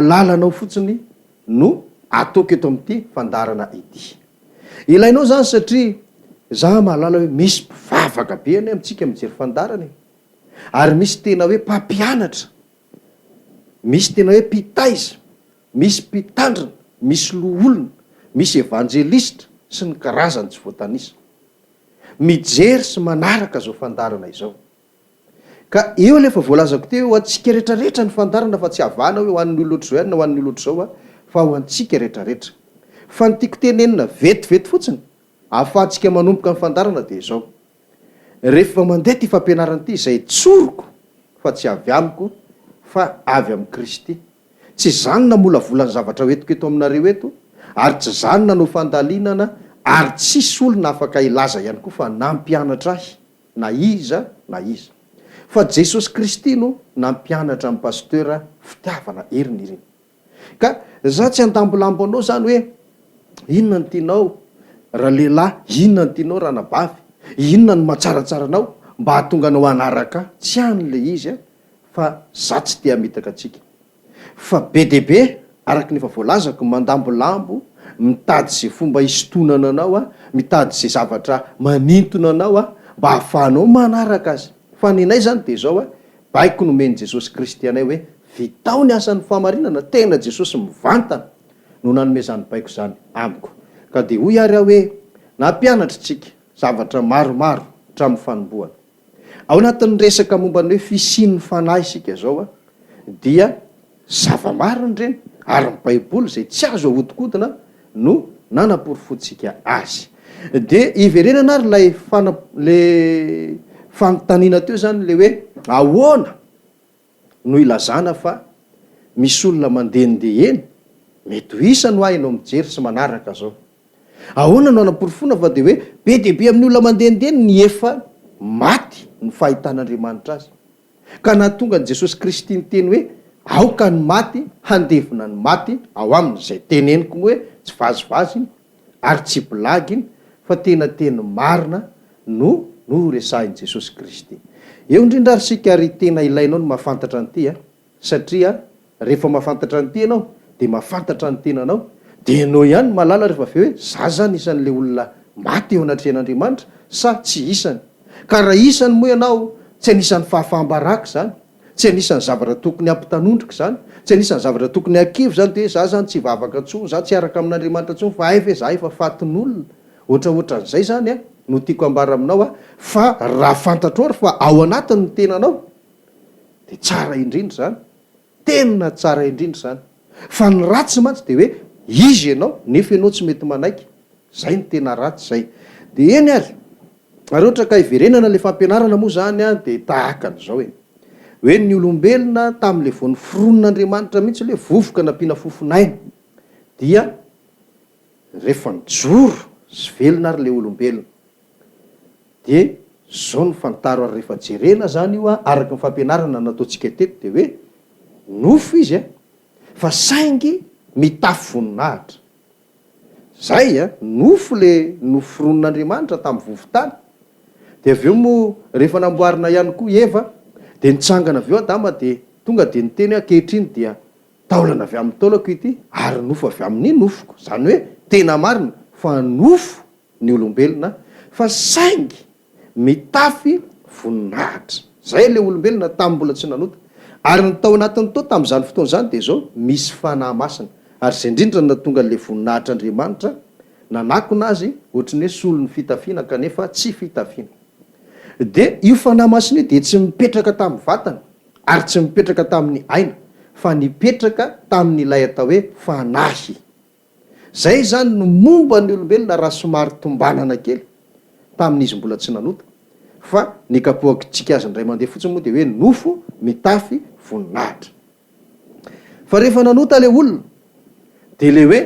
lalanao fotsiny no ataoko eto amin'ity fandarana ity. Ilainao zany satria za mahalala hoe misy mpivavaka be any amintsika mijery fandarana ary misy tena hoe mpampianatra, misy tena hoe mpitaiza, misy mpitandrina, misy loholona, misy evanjelista sy ny karazany tsy voatanisa mijery sy manaraka zao fandarana izao. Ka eo alefa voalazako teo atsika rehetrarehetra ny fandarana fa tsy havana hoe ho an'ny olona ohatr'izao na ho an'ny olona ohatr'izao fa ho antsika rehetrarehetra. Fa ny tiako tenenina vetivety fotsiny ahafahantsika manomboka ny fandarana dia izao. Rehefa mandeha ty fampianarana ity izay tsoroko fa tsy avy amiko fa avy amin'ny Kristy. Tsy zany namolavolany zavatra hoetiko eto aminareo eto ary tsy zany nanao fandalinana ary tsisy olona afaka ilaza ihany koa fa nampianatra ahy na iza na iza. Fa Jesosy Kristy no nampianatra amin'ny pasteur fitiavana heriny ireny. Ka za tsy andambolambo anao zany hoe inona ny tianao raha lehilahy, inona ny tianao raha nabavy, inona ny mahatsaratsara anao mba hahatonga anao anaraka. Tsy an'le izy fa za tsy tia mitaka atsika. Fa be dia be araka ny efa voalazako mandambolambo mitady zay fomba histonana anao mitady zay zavatra manintona anao mba hahafahanao manaraka azy. Fa ninay zany dia zao baiko nomeny Jesosy Kristy anay hoe vitao ny asan'ny famarinana, tena Jesosy mivantana no nanome zany baiko zany amiko. Ka dia hoy ary hoe nampianatra tsika zavatra maromaro hatramin'ny fanombohana. Ao anatin'ny resaka momba ny hoe fisian'ny fanahy isika zao dia zava-marina ireny ary ny baiboly zay tsy azo ahodikodina no nanaporofontsika azy. Dia iverenana ary le fanontaniana teo zany le hoe ahoana no ilazana fa misy olona mandehandeha eny mety ho isa no hainao mijery sy manaraka zao. Ahoana no anaporofona fa dia hoe be dia be amin'ny olona mandehandeha ny efa maty ny fahitan'Andriamanitra azy. Ka nahatonga ny Jesosy Kristy ny teny hoe aoka ny maty handevina ny maty ao aminy, zay teneniko hoe tsy vazivazy ary tsy blagy fa tena teny marina no resahin'i Jesosy Kristy. Eo indrindra ary sika ary tena ilainao no mahafantatra an'ity satria rehefa mahafantatra an'ity ianao dia mahafantatra ny tenanao dia ianao ihany malala rehefa avy hoe za zany isan'le olona maty eo anatrehan'Andriamanitra sa tsy isany. Ka raha isany moa ianao tsy anisan'ny fahafahambaraka zany, tsy anisan'ny zavatra tokony ampitanondrika zany, tsy anisan'ny zavatra tokony akivo zany dia za zany tsy vavaka intsony, za tsy araka amin'Andriamanitra intsony fa ay ve za efa fatin'olona ohatraohatran'izay zany no tiako ambara aminao fa raha fantatro ary fa ao anatin'ny tenanao dia tsara indrindra zany, tena tsara indrindra zany. Fa ny ratsy mantsy dia hoe izy ianao nefa ianao tsy mety manaiky, zay ny tena ratsy zay. Dia eny ary ohatra ka iverenana le fampianarana moa zany dia tahaka an'izao hoe ny olombelona tamin'le vao niforonon'Andriamanitra mihitsy le vovoka nampiana fofonaina dia rehefa nijoro sy velona ary le olombelona dia zao ny fantaro ary rehefa jerena zany io araka ny fampianarana nataontsika teto dia hoe nofo izy fa saingy mitafy voninahitra. Zay nofo le noforonon'Andriamanitra tamin'ny vovotany. Dia avy eo moa rehefa namboarina ihany koa Eva dia nitsangana avy eo Adama dia tonga dia niteny ankehitriny dia taolana avy amin'ny taolako ity ary nofo avy amin'ny nofoko. Zany hoe tena marina fa nofo ny olombelona fa saingy mitafy voninahitra. Zay le olombelona tamin'ny mbola tsy nanota ary ny tao anatiny tao tamin'izany fotoana zany dia zao misy fanahy masina ary zay indrindra natonga le voninahitr'Andriamanitra nanakona azy ohatrany hoe solon'ny fitafiana kanefa tsy fitafiana. Dia io fanahy masina io dia tsy mipetraka tamin'ny vatana ary tsy mipetraka tamin'ny aina fa nipetraka tamin'ilay atao hoe fanahy. Zay zany no momba ny olombelona raha somary tombanana kely tamin'izy mbola tsy nanota fa nikapohakintsika azy indray mandeha fotsiny moa dia hoe nofo mitafy voninahitra. Fa rehefa nanota le olona dia le hoe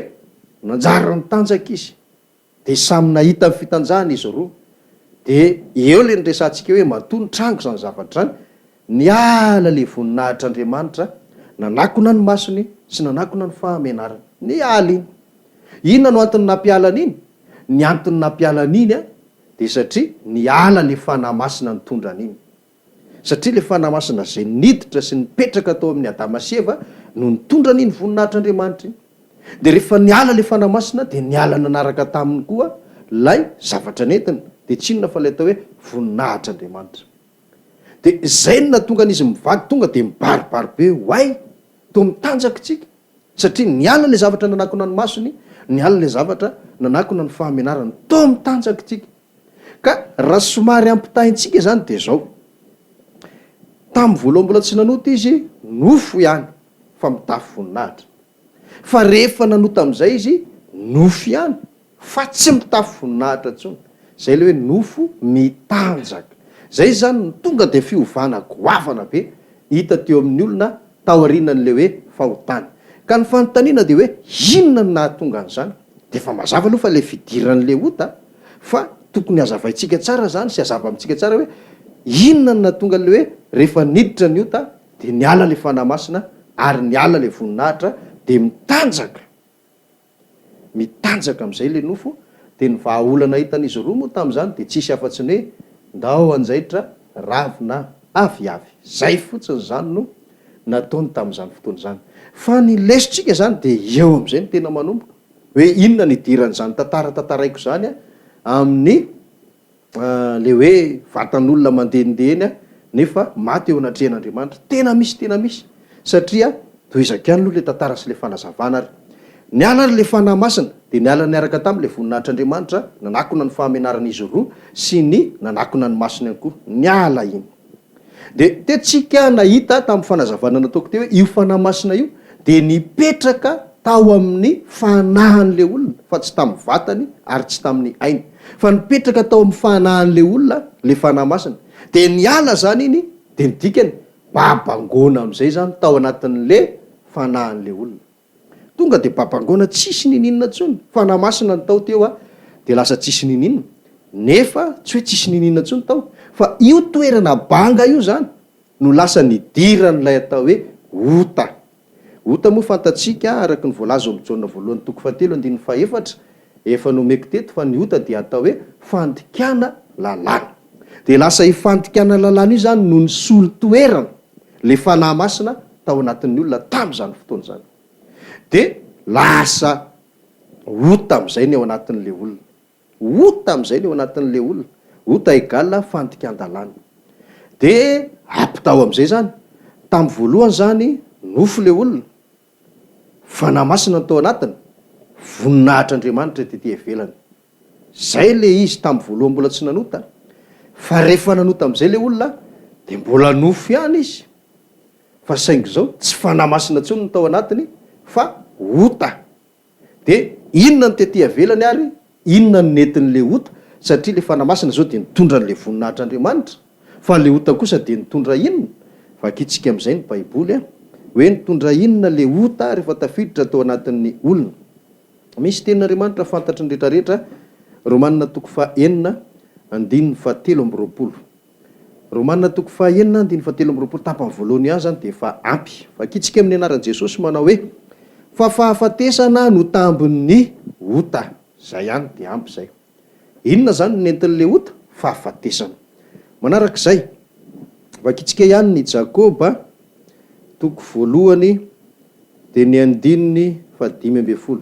nanjara nitanjaka izy dia samy nahita ny fitanjahana izy roa dia eo le nyresantsika hoe matoa ny trango zany zavatra zany niala le voninahitr'Andriamanitra nanakona ny masony sy nanakona ny fahamenarana niala iny. Inona no antony nampialana iny? Ny antony nampialana iny dia satria niala le fanahy masina nitondra an'iny. Satria le fanahy masina zay niditra sy nipetraka tao amin'ny Adama sy Eva no nitondra n'iny voninahitr'Andriamanitra iny. De rehefa niala le fanamasina de niala nanaraka taminy koa lay zavatra nentina, de tsinona fa le atao hoe voninahitr'Andriamanitra. De zay no natonga an'izy mivady tonga de mibaribary be hoay to mitanjaka tsika, satria niala le zavatra nanakona ny masony, niala le zavatra nanakona ny fahamenarany, to mitanjaka tsika. Ka raha somary ampitahintsika zany de zao, tamin'ny voalohany mbola tsy nanota izy nofo ihany fa mitafy voninahitra, fa rehefa nanota am'izay izy nofo ihany fa tsy mitafy voninahitra ntsony. Zay le hoe nofo mitanjaka. Zay zany ny tonga de fiovana goavana be hita teo amin'ny olona taorian'le hoe fahotany. Ka ny fanontaniana de hoe inona ny nahatonga an'izany? De fa mazava aloha fa le fidiran'le ota, fa tokony hazavaintsika tsara zany sy hazava amintsika tsara hoe inona ny nahatonga le hoe rehefa niditra ny ota de niala le fanamasina ary niala le voninahitra de mitanjaka am'izay le nofo. De ny vahaolana hitan'izy roa moa tam'izany de tsisy afa-tsy ny hoe ndao anjaitra ravina aviavy. Zay fotsiny zany no nataony tam'izany fotoana zany. Fa ny lesitsika zany de eo am'izay ny tena manomboka hoe inona ny idiran'izany tantaraiko zany amin'ny le hoe vatan'olona mandehandehany nefa maty eo anatrehan'Andriamanitra. Tena misy satria toizaka ihany aloha le tantara sy le fanazavana ary niala ary le fanahy masina de niala niaraka tam'le voninahitr'Andriamanitra, nanakona ny fahamenaran'izy roa sy ny nanakona ny masina ihany koa, niala iny. De tsika nahita tamin'ny fanazavana nataoko teo hoe io fanahy masina io de nipetraka tao amin'ny fanahan'le olona, fa tsy tamin'ny vatany ary tsy tamin'ny ainy, fa nipetraka tao amin'ny fanahan'le olona le fanahy masina. De niala zany iny de nidikany babangona am'izay zany tao anatin'le fanahan'le olona. Tonga de babangona tsisy nininona ntsony, fanahy masina ny tao teo de lasa tsisy nininona, nefa tsy hoe tsisy nininona ntsony tao, fa io toerana banga io zany no lasa nidiran'lay atao hoe ota. Ota moa fantatsika araky ny voalaza amin'ny jaona voalohany toko 7:4 efa nomeko teto fa ny ota dia atao hoe fandikana lalàna. De lasa ifandikana lalàna io zany no ny solo toerana le fanahy masina tao anatin'ny olona tam'izany fotoana zany. De lasa ota am'izay ny eo anatin'le olona, ota am'izay ny eo anatin'le olona, ota égale fandikan-dalàna. De ampitao am'izay zany tamin'ny voalohany zany nofo le olona, fanahy masina ny tao anatiny, voninahitr'Andriamanitra tetỳ ivelany. Zay le izy tamin'ny voalohany mbola tsy nanota, fa rehefa nanota am'izay le olona de mbola nofo ihany izy, fa saingy zao tsy fanahy masina ntsony ny tao anatiny fa ota. De inona ny tetỳ ivelany ary, inona ny nentin'le ota, satria le fanahy masina zao de nitondra an'le voninahitr'Andriamanitra, fa le ota kosa de nitondra inona? Vakitsika am'izay ny baiboly hoe nitondra inona le ota rehefa tafiditra tao anatin'ny olona. Misy tenin'Andriamanitra fantatry ny rehetrarehetra, Romanina toko 4:7-20. Romanina toko 4:7-20 tapany voalohany ihany zany de efa ampy. Vakitsika amin'ny anaran'i Jesosy manao hoe fa fahafatesana no tambon'ny ota. Zay ihany de ampy zay. Inona zany nentin'le ota? Fahafatesana. Manarak'izay vakitsika ihany ny Jakoba toko 1 de ny 5:5.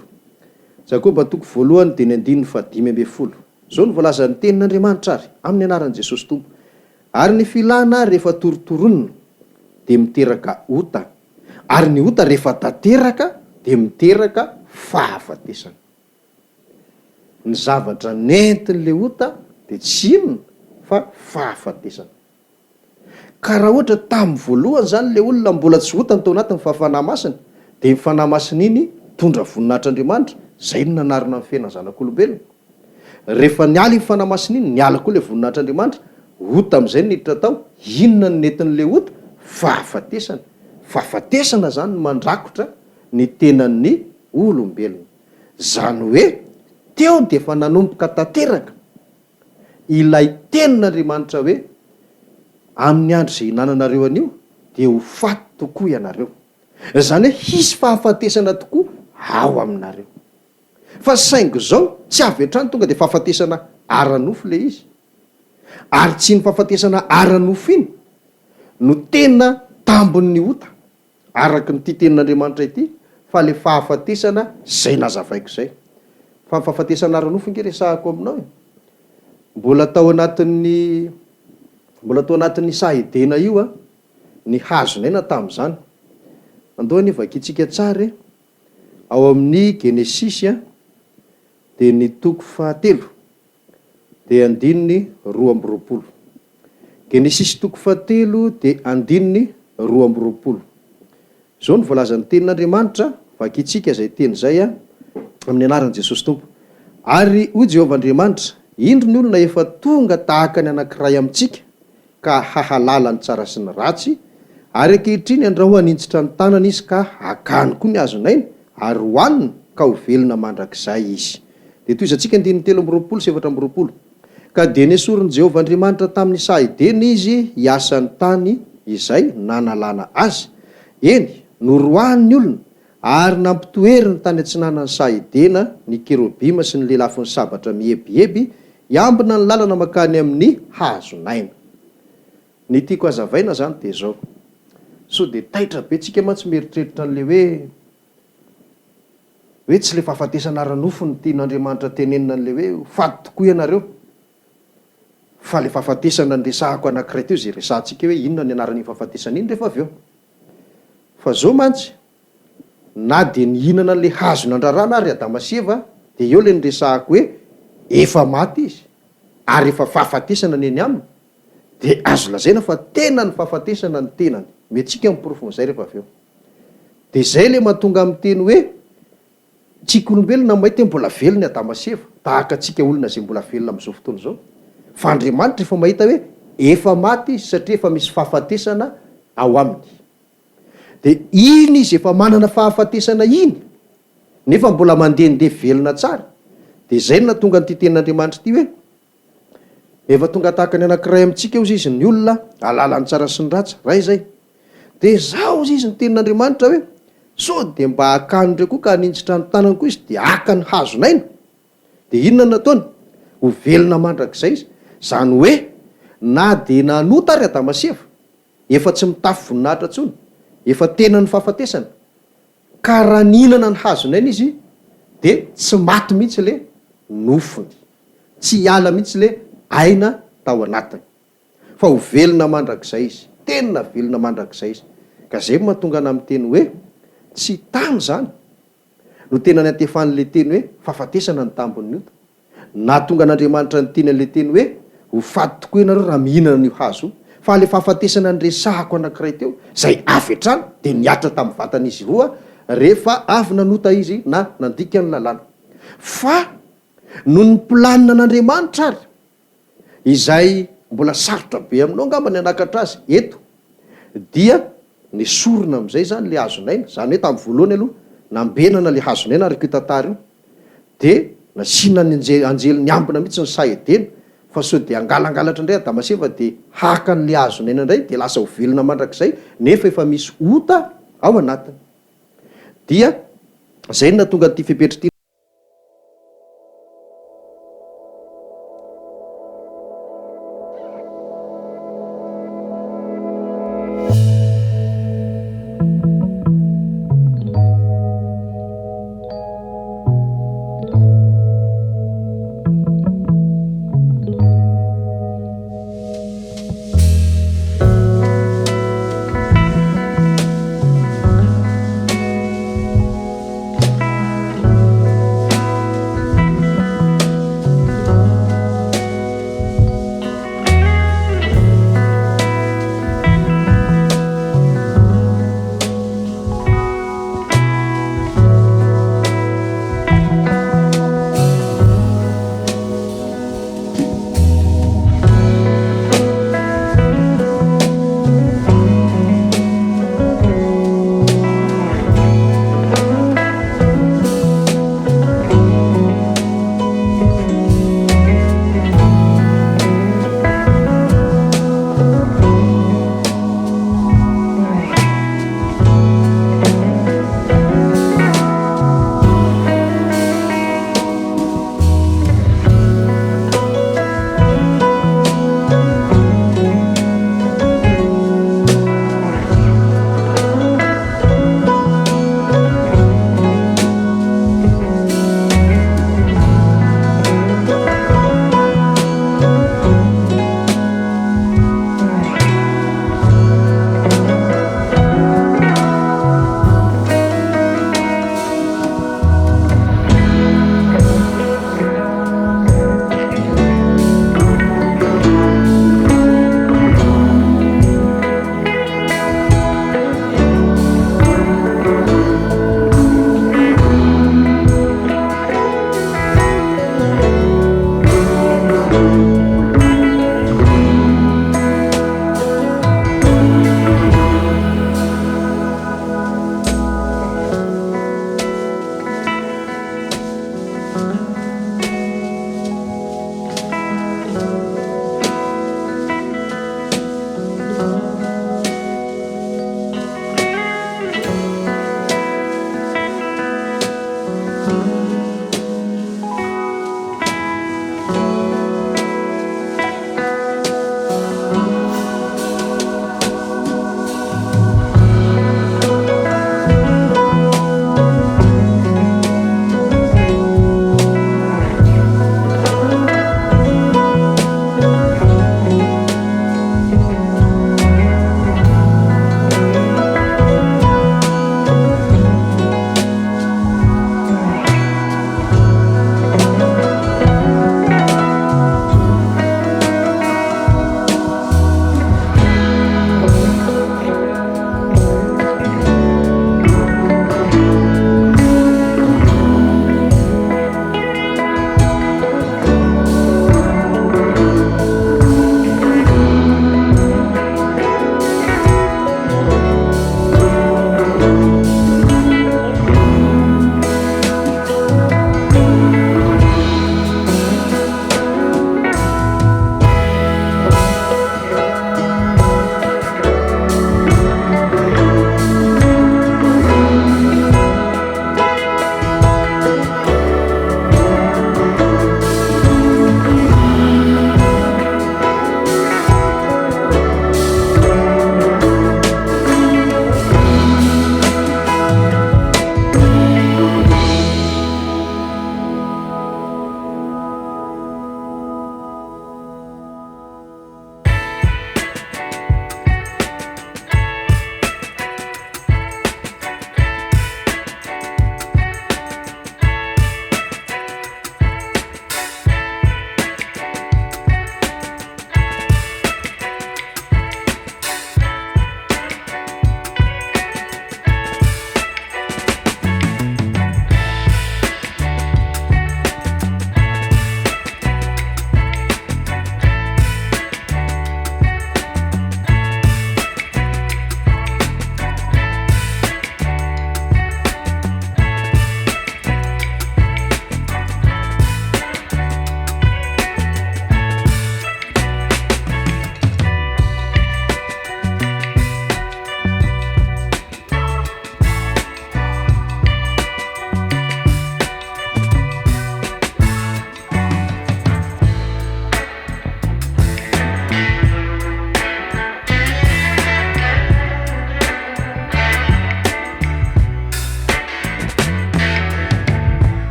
Jakoba toko 1 de ny 5:5. Zao ny voalaza ny tenin'Andriamanitra ary amin'ny anaran'i Jesosy Tompo. Ary ny filana rehefa torotoronina de miteraka ota, ary ny ota rehefa tanteraka de miteraka fahafatesana. Ny zavatra nentin'le ota de tsy inona fa fahafatesana. Ka raha ohatra tamin'ny voalohany zany le olona mbola tsy ota ny tao anatiny fa fanahy masina, de ny fanahy masina iny tondra voninahitr'Andriamanitra, zay no nanarina ny fiainana zanak'olombelona. Rehefa niala iny fanahy masina iny, niala koa le voninahitr'Andriamanitra, ota am'izay niditra tao. Inona ny nentin'le ota? Fahafatesana. Fahafatesana zany no mandrakotra ny tenan'ny olombelona. Zany hoe teo de efa nanomboka tanteraka ilay tenin'Andriamanitra hoe amin'ny andro zay hinananareo anio de ho faty tokoa ianareo. Zany hoe hisy fahafatesana tokoa ao aminareo. Fa saingy zao tsy avy hatrany tonga de fahafatesana ara-nofo le izy, ary tsy ny fahafatesana ara-nofo iny no tena tambon'ny ota, araky ny titenin'Andriamanitra ity fa le fahafatesana zay nazavaiko zay. Fa fahafatesana ara-nofo nge resahako aminao e. Mbola tao anatin'ny sahidena io a ny hazonaina tamin'izany. Andohany vakitsika tsara ao amin'ny Genesis a de ny toko 7 de andininy 2:20. Genesis toko 7 de andininy 2:20. Zao ny voalazan'ny tenin'Andriamanitra vakitsika zay teny zay a amin'ny anaran'i Jesosy Tompo. Ary hoy Jehovah Andriamanitra, indro ny olona efa tonga tahaka ny anankiray amintsika ka hahalala ny tsara sy ny ratsy, ary ankehitriny andrahoany hintsitra ny tanana izy ka hakany koa ny hazonaina ary hoanina ka ho velona mandrakizay izy. De toy izantsika 3:20. Ka de nesorin'i Jehovah Andriamanitra tamin'ny sahidena izy hiasa ny tany izay nanalana azy. Eny, noroahan'ny olona ary nampitoeriny tany antsinanany sahidena ny kerobima sy ny lelafiny sabatra miebiheby iambina ny lalana makany amin'ny hazonaina. Ny tiako azavaina zany de zao. So de taitra be tsika mantsy mieritreritra n'le hoe tsy le fahafatesana ara-nofo ny tian'Andriamanitra tenenina n'le hoe faty tokoa ianareo. Fa le fahafatesana ny resahako anankiray teo zay resahantsika hoe inona ny anaran'ny fahafatesana iny rehefa avy eo. Fa zao mantsy na de ny hinana le hazo nandrarana ary Adama sy Eva de eo le nyresahako hoe efa maty izy ary efa fahafatesana ny eny aminy de azo lazaina fa tena ny fahafatesana ny tenany. Metsika miprofo zay rehefa avy eo. De zay le mahatonga amin'ny teny hoe tsika olombelona mahita mbola velona Adama sy Eva tahaka atsika olona zay mbola velona amin'izao fotoana zao. Fa Andriamanitra efa mahita hoe efa maty izy satria efa misy fahafatesana ao aminy. De iny izy efa manana fahafatesana iny nefa mbola mandehandeha velona tsara. De zay no natonga ny tenin'Andriamanitra ity hoe efa tonga tahaka ny anankiray amintsika io izy ny olona alalany tsara sy ny ratsy ray zay. De zao izy ny tenin'Andriamanitra hoe so de mba hakany ndray koa ka hanintsitra ny tanany koa izy de aka ny hazonaina. De inona nataony? Ho velona mandrakizay izy. Zany hoe na de nanota ary Adama sy Eva efa tsy mitafy voninahitra tsony, efa tena ny fahafatesana, ka raha nihinana ny hazonaina izy de tsy maty mihitsy le nofony, tsy hiala mihitsy le aina tao anatiny, fa ho velona mandrakizay izy, tena velona mandrakizay izy. Ka zay mahatonga ana amin'ny teny hoe tsy tany zany no tena ny antefan'le teny hoe fahafatesana ny tambon'ny ota. Nahatonga an'Andriamanitra ny teny an'le teny hoe ho faty tokoa ianareo raha mihinana an'io hazo, fa le fahafatesana ny resahako anankiray teo zay avy hatrany de niatra tamin'ny vatan'izy roa rehefa avy nanota izy na nandika ny lalàna. Fa no ny planina an'Andriamanitra ary izay mbola sarotra be aminao ngamba ny anakatra azy eto dia ny sorona amin'izay zany le hazonaina. Zany hoe tamin'ny voalohany aloha nambenana le hazonaina ary kitantara io de nasina ny anjely ny ambina mihitsy ny sahidena fa so de angalangalatra indray Adama sy Eva de haka n'le hazonaina indray de lasa ho velona mandrakizay nefa efa misy ota ao anatiny. Dia zay no natonga ty fepetra ty